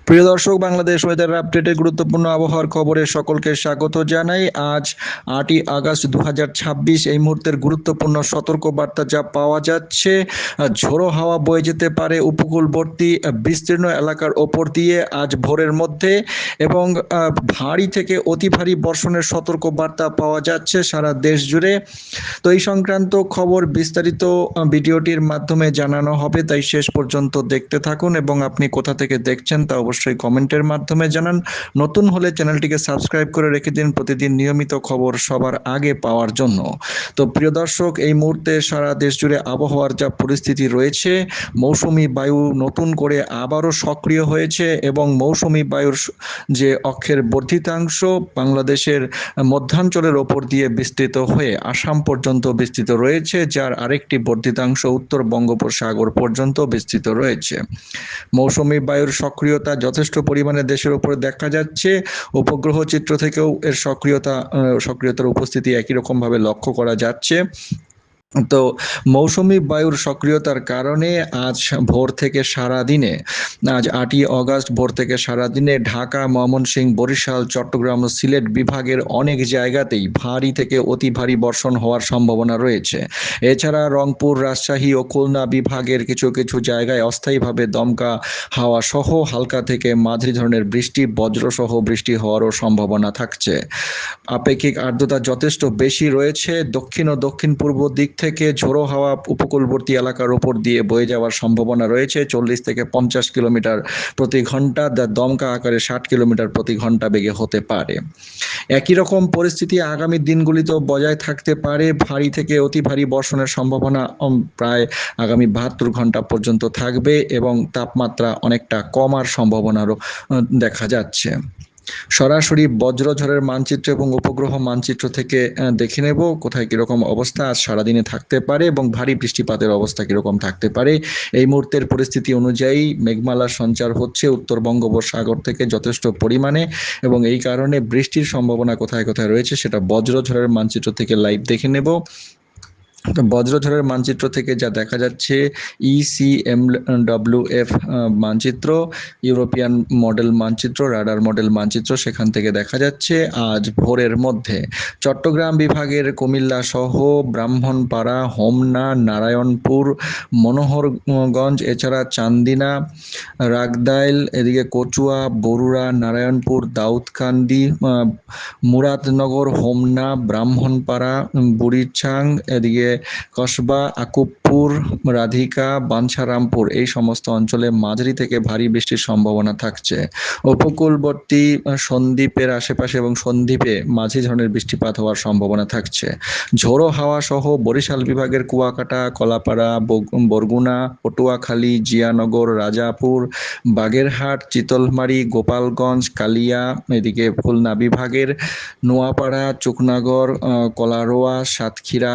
প্রিয় দর্শক, বাংলাদেশ ওয়েদার আপডেটের গুরুত্বপূর্ণ আবহাওয়ার খবরে সকলকে স্বাগত জানাই। আজ 8ই আগস্ট 2026। এই মুহূর্তের গুরুত্বপূর্ণ সতর্কবার্তা যা পাওয়া যাচ্ছে, ঝোড়ো হাওয়া বয়ে যেতে পারে উপকূলবর্তী বিস্তীর্ণ এলাকার ওপর দিয়ে আজ ভোরের মধ্যে, এবং ভারী থেকে অতি ভারী বর্ষণের সতর্কবার্তা পাওয়া যাচ্ছে সারা দেশ জুড়ে। তো এই সংক্রান্ত খবর বিস্তারিত ভিডিওটির মাধ্যমে জানানো হবে, তাই শেষ পর্যন্ত দেখতে থাকুন এবং আপনি কোথা থেকে দেখছেন তা অবশ্যই কমেন্টের মাধ্যমে জানান। নতুন হলে চ্যানেলটিকে সাবস্ক্রাইব করে রেখে দিন প্রতিদিন নিয়মিত খবর সবার আগে পাওয়ার জন্য। তো প্রিয় দর্শক, এই মুহূর্তে সারা দেশ জুড়ে আবহাওয়ার যা পরিস্থিতি রয়েছে, মৌসুমি বায়ু নতুন করে আবারও সক্রিয় হয়েছে এবং মৌসুমি বায়ুর যে অক্ষের বর্ধিতাংশ বাংলাদেশের মধ্যাঞ্চলের ওপর দিয়ে বিস্তৃত হয়ে আসাম পর্যন্ত বিস্তৃত রয়েছে, যার আরেকটি বর্ধিতাংশ উত্তর বঙ্গোপসাগর পর্যন্ত বিস্তৃত রয়েছে। মৌসুমি বায়ুর সক্রিয়তা যথেষ্ট পরিমাণে দেশের উপর দেখা যাচ্ছে। উপগ্রহ চিত্র থেকেও এর সক্রিয়তার উপস্থিতি একই রকমভাবে লক্ষ্য করা যাচ্ছে। তো মৌসুমি বায়ুর সক্রিয়তার কারণে আজ ভোর থেকে সারাদিনে, আজ 8ই আগস্ট ভোর থেকে সারাদিনে ঢাকা, ময়মনসিংহ, বরিশাল, চট্টগ্রাম ও সিলেট বিভাগের অনেক জায়গাতেই ভারী থেকে অতি ভারী বর্ষণ হওয়ার সম্ভাবনা রয়েছে। এছাড়া রংপুর, রাজশাহী ও খুলনা বিভাগের কিছু কিছু জায়গায় অস্থায়ীভাবে দমকা হাওয়া সহ হালকা থেকে মাঝারি ধরনের বৃষ্টি, বজ্রসহ বৃষ্টি হওয়ারও সম্ভাবনা থাকছে। আপেক্ষিক আর্দ্রতা যথেষ্ট বেশি রয়েছে। দক্ষিণ ও দক্ষিণ পূর্ব দিক থেকে ঝোড়ো হাওয়া উপকূলবর্তী এলাকার উপর দিয়ে বয়ে যাওয়ার সম্ভাবনা রয়েছে 40 থেকে 50 কিলোমিটার প্রতি ঘন্টা, যা দমকা আকারে 60 কিলোমিটার প্রতি ঘন্টা বেগে হতে পারে। একই রকম পরিস্থিতি আগামী দিনগুলিতেও বজায় থাকতে পারে। ভারী থেকে অতি ভারী বর্ষণের সম্ভাবনা প্রায় আগামী 72 ঘন্টা পর্যন্ত থাকবে এবং তাপমাত্রা অনেকটা কমার সম্ভাবনারও দেখা যাচ্ছে। সরাসরি বজ্রঝড়ের মানচিত্র এবং উপগ্রহ মানচিত্র থেকে দেখে নেব কোথায় কিরকম অবস্থা আজ সারাদিনে থাকতে পারে এবং ভারী বৃষ্টিপাতের অবস্থা কিরকম থাকতে পারে। এই মুহূর্তের পরিস্থিতি অনুযায়ী মেঘমালার সঞ্চার হচ্ছে উত্তর বঙ্গোপসাগর থেকে যথেষ্ট পরিমাণে, এবং এই কারণে বৃষ্টির সম্ভাবনা কোথায় কোথায় রয়েছে সেটা বজ্রঝড়ের মানচিত্র থেকে লাইভ দেখে নেব। তো বজ্রঝড়ের মানচিত্র থেকে যা দেখা যাচ্ছে, ECMWF মানচিত্র, ইউরোপিয়ান মডেল মানচিত্র, রাডার মডেল মানচিত্র, সেখান থেকে দেখা যাচ্ছে আজ ভোরের মধ্যে চট্টগ্রাম বিভাগের কুমিল্লা সহ ব্রাহ্মণপাড়া, হোমনা, নারায়ণপুর, মনোহরগঞ্জ, এছাড়া চান্দিনা, রাগদাইল, এদিকে কচুয়া, বরুড়া, নারায়ণপুর, দাউদকান্দি, মুরাদনগর, হোমনা, ব্রাহ্মণপাড়া, বুড়িচ্ছাং, এদিকে কসবা, আকুবপুর, রাধিকা, বাঞ্ছারামপুর, এই সমস্ত অঞ্চলে মাঝারি থেকে ভারী বৃষ্টির সম্ভাবনা থাকছে। উপকূলবর্তী সন্দ্বীপের আশেপাশে এবং সন্দ্বীপে মাঝারি ধরনের বৃষ্টিপাত হওয়ার সম্ভাবনা থাকছে। ঝোড়ো হাওয়া সহ বরিশাল বিভাগের কুয়াকাটা, কলাপাড়া, বরগুনা, পটুয়াখালী, জিয়ানগর, রাজাপুর, বাগেরহাট, চিতলমারী, গোপালগঞ্জ, কালিয়া, এদিকে খুলনা বিভাগের নোয়াপাড়া, চুকনাগর, কলারোয়া, সাতক্ষীরা,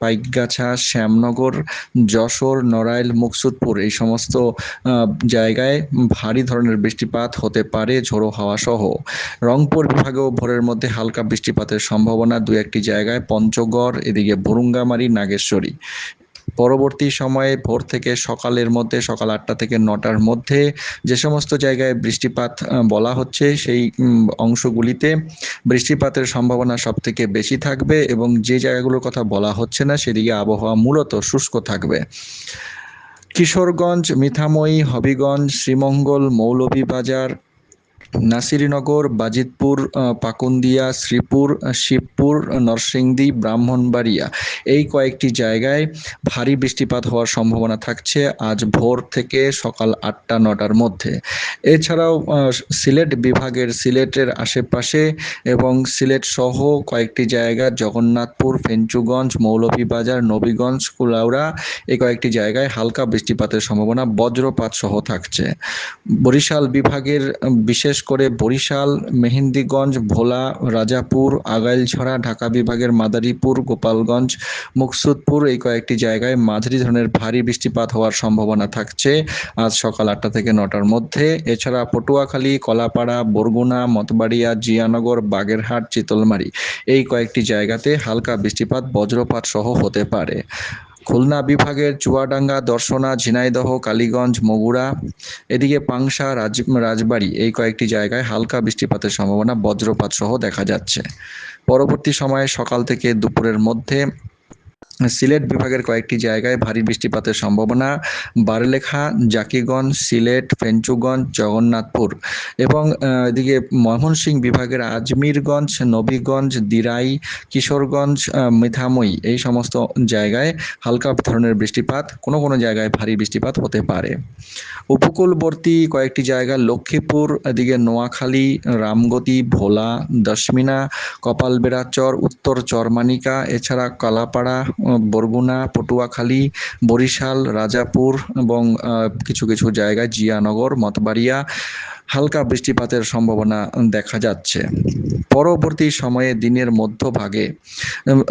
পাইকগাছা, শ্যামনগর, যশোর, নড়াইল, মুকসুদপুর, এই সমস্ত জায়গায় ভারী ধরনের বৃষ্টিপাত হতে পারে ঝোড়ো হাওয়া সহ। রংপুর বিভাগেও ভোরের মধ্যে হালকা বৃষ্টিপাতের সম্ভাবনা দু একটি জায়গায়, পঞ্চগড়, এদিকে ভুরুঙ্গামারী, নাগেশ্বরী। পরবর্তী সময়ে ভোর থেকে সকালের মধ্যে, সকাল 8টা থেকে 9টার মধ্যে যে সমস্ত জায়গায় বৃষ্টিপাত বলা হচ্ছে সেই অংশগুলিতে বৃষ্টিপাতের সম্ভাবনা সবথেকে বেশি থাকবে, এবং যে জায়গাগুলোর কথা বলা হচ্ছে না সেদিকে আবহাওয়া মূলত শুষ্ক থাকবে। কিশোরগঞ্জ, মিঠামই, হবিগঞ্জ, শ্রীমঙ্গল, মৌলভীবাজার, নাসিরনগর, বাজিতপুর, পাকুন্দিয়া, শ্রীপুর, শিবপুর, নরসিংদী, ব্রাহ্মণবাড়িয়া, এই কয়েকটি জায়গায় ভারী বৃষ্টিপাত হওয়ার সম্ভাবনা থাকছে আজ ভোর থেকে সকাল 8টা-9টার মধ্যে। এছাড়াও সিলেট বিভাগের সিলেটের আশেপাশে এবং সিলেট সহ কয়েকটি জায়গা, জগন্নাথপুর, ফেঞ্চুগঞ্জ, মৌলভীবাজার, নবীগঞ্জ, কুলাউড়া, এই কয়েকটি জায়গায় হালকা বৃষ্টিপাতের সম্ভাবনা বজ্রপাত সহ থাকছে। বরিশাল বিভাগের বিশেষ করে বরিশাল, মেহেন্দিগঞ্জ, ভোলা, রাজাপুর, আগাইলছড়া, ঢাকা বিভাগের মাদারীপুর, গোপালগঞ্জ, মুকসুদপুর, এই কয়েকটি জায়গায় মাঝারি ধরনের ভারী বৃষ্টিপাত হওয়ার সম্ভাবনা থাকছে আজ সকাল 8টা থেকে 9টার মধ্যে। এছাড়া পটুয়াখালী, কলাপাড়া, বরগুনা, মতবাড়িয়া, জিয়ানগর, বাগেরহাট, চিতলমারী, এই কয়েকটি জায়গাতে হালকা বৃষ্টিপাত বজ্রপাত সহ হতে পারে। খুলনা বিভাগের চুয়াডাঙ্গা, দর্শনা, ঝিনাইদহ, কালীগঞ্জ, বগুড়া, এদিকে পাংশা, রাজবাড়ী এই কয়েকটি জায়গায় হালকা বৃষ্টিপাতের সম্ভাবনা বজ্রপাত সহ দেখা যাচ্ছে। পরবর্তী সময়ে সকাল থেকে দুপুরের মধ্যে সিলেট বিভাগের কয়েকটি জায়গায় ভারী বৃষ্টিপাতের সম্ভাবনা বারলেখা, জাকিগঞ্জ, সিলেট, ফেঞ্চুগঞ্জ, জগন্নাথপুর এবং এদিকে ময়মনসিংহ বিভাগের আজমিরগঞ্জ, নবীগঞ্জ, দিরাই, কিশোরগঞ্জ, মিঠামই এই সমস্ত জায়গায় হালকা ধরনের বৃষ্টিপাত, কোনো কোনো জায়গায় ভারী বৃষ্টিপাত হতে পারে। উপকূলবর্তী কয়েকটি জায়গা লক্ষ্মীপুর, এদিকে নোয়াখালী, রামগতি, ভোলা, দশমিনা, কপালবেড়াচর, উত্তর চরমানিকা, এছাড়া কালাপাড়া, বরগুনা, পটুয়াখালী, বরিশাল, রাজাপুর এবং কিছু কিছু জায়গায় জিয়ানগর, মতবাড়িয়া হালকা বৃষ্টিপাতের সম্ভাবনা দেখা যাচ্ছে। পরবর্তী সময়ে দিনের মধ্যভাগে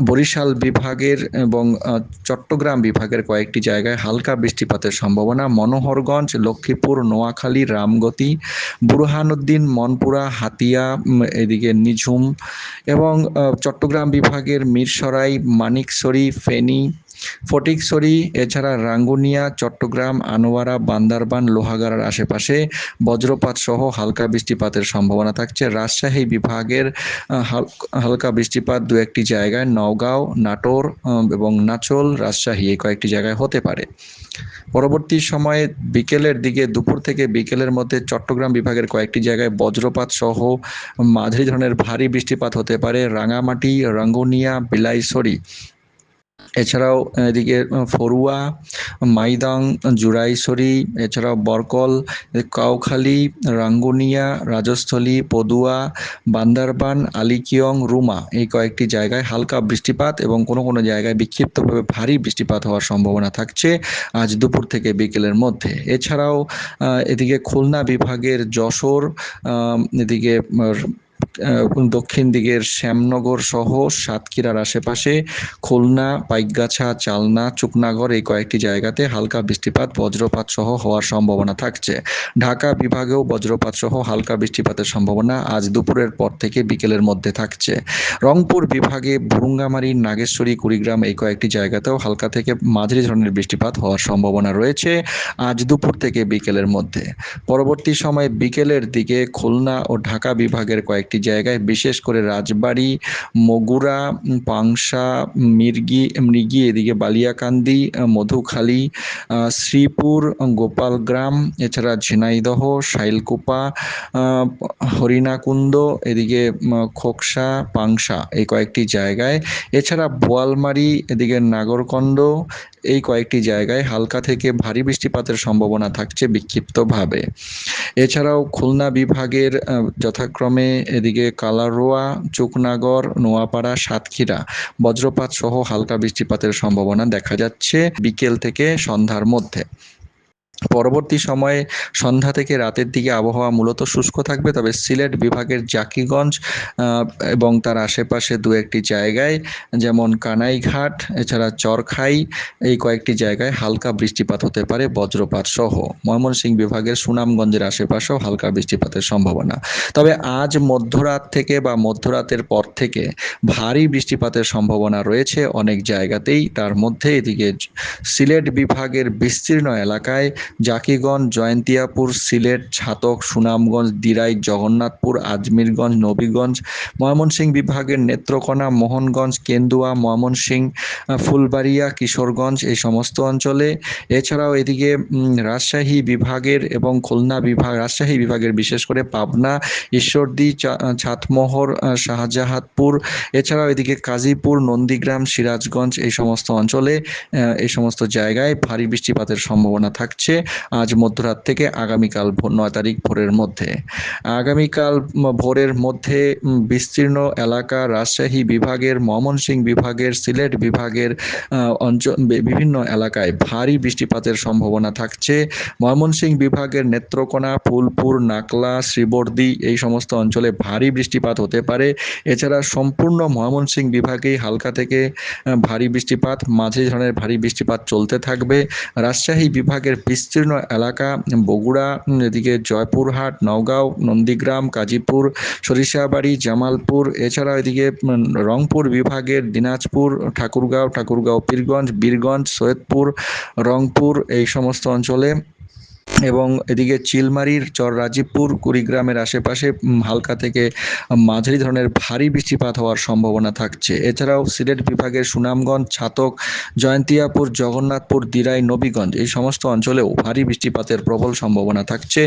বরিশাল বিভাগের এবং চট্টগ্রাম বিভাগের কয়েকটি জায়গায় হালকা বৃষ্টিপাতের সম্ভাবনা। মনোহরগঞ্জ, লক্ষ্মীপুর, নোয়াখালী, রামগতি, বুরহানুদ্দিন, মনপুরা, হাতিয়া, এদিকে নিঝুম এবং চট্টগ্রাম বিভাগের মিরসরাই, মানিকছড়ি, ফেনী, ফটিকছড়ি, এছাড়া রাঙ্গুনিয়া, চট্টগ্রাম, আনোয়ারা, বান্দরবান, লোহাগাড়ার আশেপাশে বজ্রপাত সহ হালকা বৃষ্টিপাতের সম্ভাবনা থাকছে। রাজশাহী বিভাগের হালকা বৃষ্টিপাত দু একটি জায়গায় নওগাঁও, নাটোর এবং নাচল, রাজশাহী এই কয়েকটি জায়গায় হতে পারে। পরবর্তী সময়ে বিকেলের দিকে, দুপুর থেকে বিকেলের মধ্যে চট্টগ্রাম বিভাগের কয়েকটি জায়গায় বজ্রপাত সহ মাঝারি ধরনের ভারী বৃষ্টিপাত হতে পারে। রাঙামাটি, রাঙ্গুনিয়া, বিলাইছড়ি, এছাড়াও এদিকে ফরুয়া, মাইদং, জুরাইছড়ি, এছাড়াও বরকল, কাউখালী, রাঙ্গুনিয়া, রাজস্থলী, পদুয়া, বান্দরবান, আলিকিয়ং, রুমা এই কয়েকটি জায়গায় হালকা বৃষ্টিপাত এবং কোনো কোনো জায়গায় বিক্ষিপ্তভাবে ভারী বৃষ্টিপাত হওয়ার সম্ভাবনা থাকছে আজ দুপুর থেকে বিকেলের মধ্যে। এছাড়াও এদিকে খুলনা বিভাগের যশোর, এদিকে দক্ষিণ দিকের শ্যামনগর সহ সাতক্ষীরার আশেপাশে, খুলনা, পাইকগাছা, চালনা, চুকনাগড় এই কয়েকটি জায়গাতে হালকা বৃষ্টিপাত, বজ্রপাত সহ হওয়ার সম্ভাবনা থাকছে। ঢাকা বিভাগেও বজ্রপাত সহ হালকা বৃষ্টিপাতের সম্ভাবনা আজ দুপুরের পর থেকে বিকেলের মধ্যে থাকছে। রংপুর বিভাগে ভুরুঙ্গামারী, নাগেশ্বরী, কুড়িগ্রাম এই কয়েকটি জায়গাতেও হালকা থেকে মাঝারি ধরনের বৃষ্টিপাত হওয়ার সম্ভাবনা রয়েছে আজ দুপুর থেকে বিকেলের মধ্যে। পরবর্তী সময়ে বিকেলের দিকে খুলনা ও ঢাকা বিভাগের কয়েকটি জায়গায়, বিশেষ করে রাজবাড়ী, বগুড়া, পাংশা, মৃগী, এদিকে বালিয়াকান্দি, মধুখালী, শ্রীপুর, গোপালগ্রাম, এছাড়া ঝিনাইদহ, শাইলকুপা, হরিণাকুণ্ড, এদিকে খোকসা, পাংশা এই কয়েকটি জায়গায়, এছাড়া বোয়ালমারী, এদিকে নাগরকন্দ এই কয়েকটি জায়গায় হালকা থেকে ভারী বৃষ্টিপাতের সম্ভাবনা থাকছে বিক্ষিপ্তভাবে। এছাড়াও খুলনা বিভাগের যথাক্রমে এদিকে কালারোয়া, চুকনাগড়, নোয়াপাড়া, সাতক্ষীরা বজ্রপাত সহ হালকা বৃষ্টিপাতের সম্ভাবনা দেখা যাচ্ছে বিকেল থেকে সন্ধ্যার মধ্যে। পরবর্তী সময়ে সন্ধ্যা থেকে রাতের দিকে আবহাওয়া মূলত শুষ্ক থাকবে, তবে সিলেট বিভাগের জাকিগঞ্জ এবং তার আশেপাশে দু একটি জায়গায় যেমন কানাইঘাট, এছাড়া চরখাই এই কয়েকটি জায়গায় হালকা বৃষ্টিপাত হতে পারে বজ্রপাত সহ। ময়মনসিংহ বিভাগের সুনামগঞ্জের আশেপাশেও হালকা বৃষ্টিপাতের সম্ভাবনা। তবে আজ মধ্যরাত থেকে বা মধ্যরাতের পর থেকে ভারী বৃষ্টিপাতের সম্ভাবনা রয়েছে অনেক জায়গাতেই। তার মধ্যে এদিকে সিলেট বিভাগের বিস্তীর্ণ এলাকায় জাকিগঞ্জ, জয়ন্তিয়াপুর, সিলেট, ছাতক, সুনামগঞ্জ, দিরাই, জগন্নাথপুর, আজমিরগঞ্জ, নবীগঞ্জ, ময়মনসিংহ বিভাগের নেত্রকোনা, মোহনগঞ্জ, কেন্দুয়া, ময়মনসিংহ, ফুলবাড়িয়া, কিশোরগঞ্জ এই সমস্ত অঞ্চলে, এছাড়াও এদিকে রাজশাহী বিভাগের এবং খুলনা বিভাগ, রাজশাহী বিভাগের বিশেষ করে পাবনা, ঈশ্বরদী, ছাতমোহর, শাহজাহাদপুর, এছাড়াও এদিকে কাজীপুর, নন্দীগ্রাম, সিরাজগঞ্জ এই সমস্ত অঞ্চলে, এই সমস্ত জায়গায় ভারী বৃষ্টিপাতের সম্ভাবনা থাকছে আজ মধ্যরাত থেকে আগামীকাল 9 তারিখ ভোরের মধ্যে। আগামীকাল ভোরের মধ্যে বিস্তীর্ণ এলাকা রাজশাহী বিভাগের, ময়মনসিংহ বিভাগের, সিলেট বিভাগের অঞ্চল বিভিন্ন এলাকায় ভারী বৃষ্টিপাতের সম্ভাবনা থাকছে। ময়মনসিংহ বিভাগের নেত্রকোনা, ফুলপুর, নাকলা, শ্রীবর্দী এই সমস্ত অঞ্চলে ভারী বৃষ্টিপাত হতে পারে। এছাড়া সম্পূর্ণ ময়মনসিংহ বিভাগেই হালকা থেকে ভারী বৃষ্টিপাত, মাঝারি ধরনের ভারী বৃষ্টিপাত চলতে থাকবে। রাজশাহী বিভাগের বিস্তীর্ণ এলাকা বগুড়া, এদিকে জয়পুরহাট, নওগাঁও, নন্দীগ্রাম, গাজীপুর, সরিষাবাড়ি, জামালপুর, এছাড়া এদিকে রংপুর বিভাগের দিনাজপুর, ঠাকুরগাঁও, পীরগঞ্জ, বীরগঞ্জ, সৈয়দপুর, রংপুর এই সমস্ত অঞ্চলে এবং এদিকে চিলমারির চর রাজীবপুর, কুড়িগ্রামের আশেপাশে হালকা থেকে মাঝারি ধরনের ভারী বৃষ্টিপাত হওয়ার সম্ভাবনা থাকছে। এছাড়াও সিলেট বিভাগের সুনামগঞ্জ, ছাতক, জয়ন্তিয়াপুর, জগন্নাথপুর, দিরাই, নবীগঞ্জ এই সমস্ত অঞ্চলেও ভারী বৃষ্টিপাতের প্রবল সম্ভাবনা থাকছে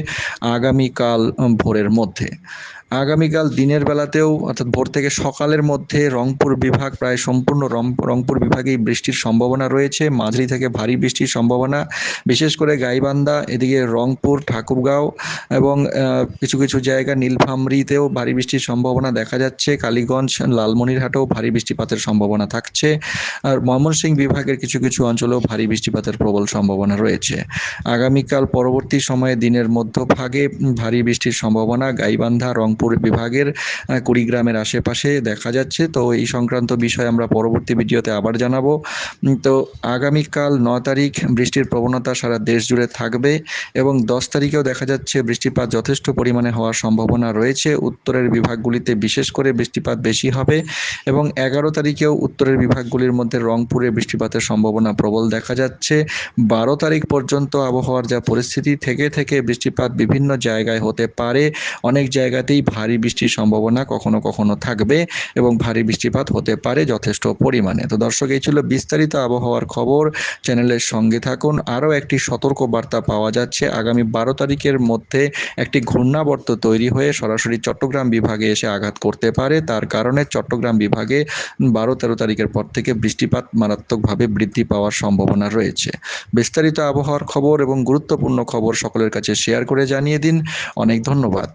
আগামীকাল ভোরের মধ্যে। আগামীকাল দিনের বেলাতেও অর্থাৎ ভোর থেকে সকালের মধ্যে রংপুর বিভাগ প্রায় সম্পূর্ণ রংপুর বিভাগেই বৃষ্টির সম্ভাবনা রয়েছে, মাঝারি থেকে ভারী বৃষ্টির সম্ভাবনা, বিশেষ করে গাইবান্ধা, এদিকে রংপুর, ঠাকুরগাঁও এবং কিছু কিছু জায়গা নীলফামারীতেও ভারী বৃষ্টির সম্ভাবনা দেখা যাচ্ছে। কালীগঞ্জ, লালমনিরহাটেও ভারী বৃষ্টিপাতের সম্ভাবনা থাকছে। আর ময়মনসিংহ বিভাগের কিছু কিছু অঞ্চলেও ভারী বৃষ্টিপাতের প্রবল সম্ভাবনা রয়েছে। আগামীকাল পরবর্তী সময়ে দিনের মধ্যভাগে ভারী বৃষ্টির সম্ভাবনা গাইবান্ধা, রংপুর বিভাগের কুড়িগ্রামের আশেপাশে দেখা যাচ্ছে। তো এই সংক্রান্ত বিষয়ে আমরা পরবর্তী ভিডিওতে আবার জানাবো। তো আগামীকাল 9 তারিখ বৃষ্টির প্রবণতা সারা দেশ জুড়ে থাকবে এবং 10 তারিখেও দেখা যাচ্ছে বৃষ্টিপাত যথেষ্ট পরিমাণে হওয়ার সম্ভাবনা রয়েছে। উত্তরের বিভাগগুলিতে বিশেষ করে বৃষ্টিপাত বেশি হবে এবং 11 তারিখেও উত্তরের বিভাগগুলির মধ্যে রংপুরে বৃষ্টিপাতের সম্ভাবনা প্রবল দেখা যাচ্ছে। 12 তারিখ পর্যন্ত আবহাওয়ার যা পরিস্থিতি থেকে থেকে বৃষ্টিপাত বিভিন্ন জায়গায় হতে পারে, অনেক জায়গাতেই ভারী বৃষ্টির সম্ভাবনা কখনো কখনো থাকবে এবং ভারী বৃষ্টিপাত হতে পারে যথেষ্ট পরিমাণে। তো দর্শক, এই ছিল বিস্তারিত আবহাওয়ার খবর। চ্যানেলের সঙ্গে থাকুন। আরও একটি সতর্ক বার্তা পাওয়া যাচ্ছে, আগামী 12 তারিখের মধ্যে একটি ঘূর্ণাবর্ত তৈরি হয়ে সরাসরি চট্টগ্রাম বিভাগে এসে আঘাত করতে পারে। তার কারণে চট্টগ্রাম বিভাগে 12-13 তারিখের পর থেকে বৃষ্টিপাত মারাত্মকভাবে বৃদ্ধি পাওয়ার সম্ভাবনা রয়েছে। বিস্তারিত আবহাওয়ার খবর এবং গুরুত্বপূর্ণ খবর সকলের কাছে শেয়ার করে জানিয়ে দিন। অনেক ধন্যবাদ।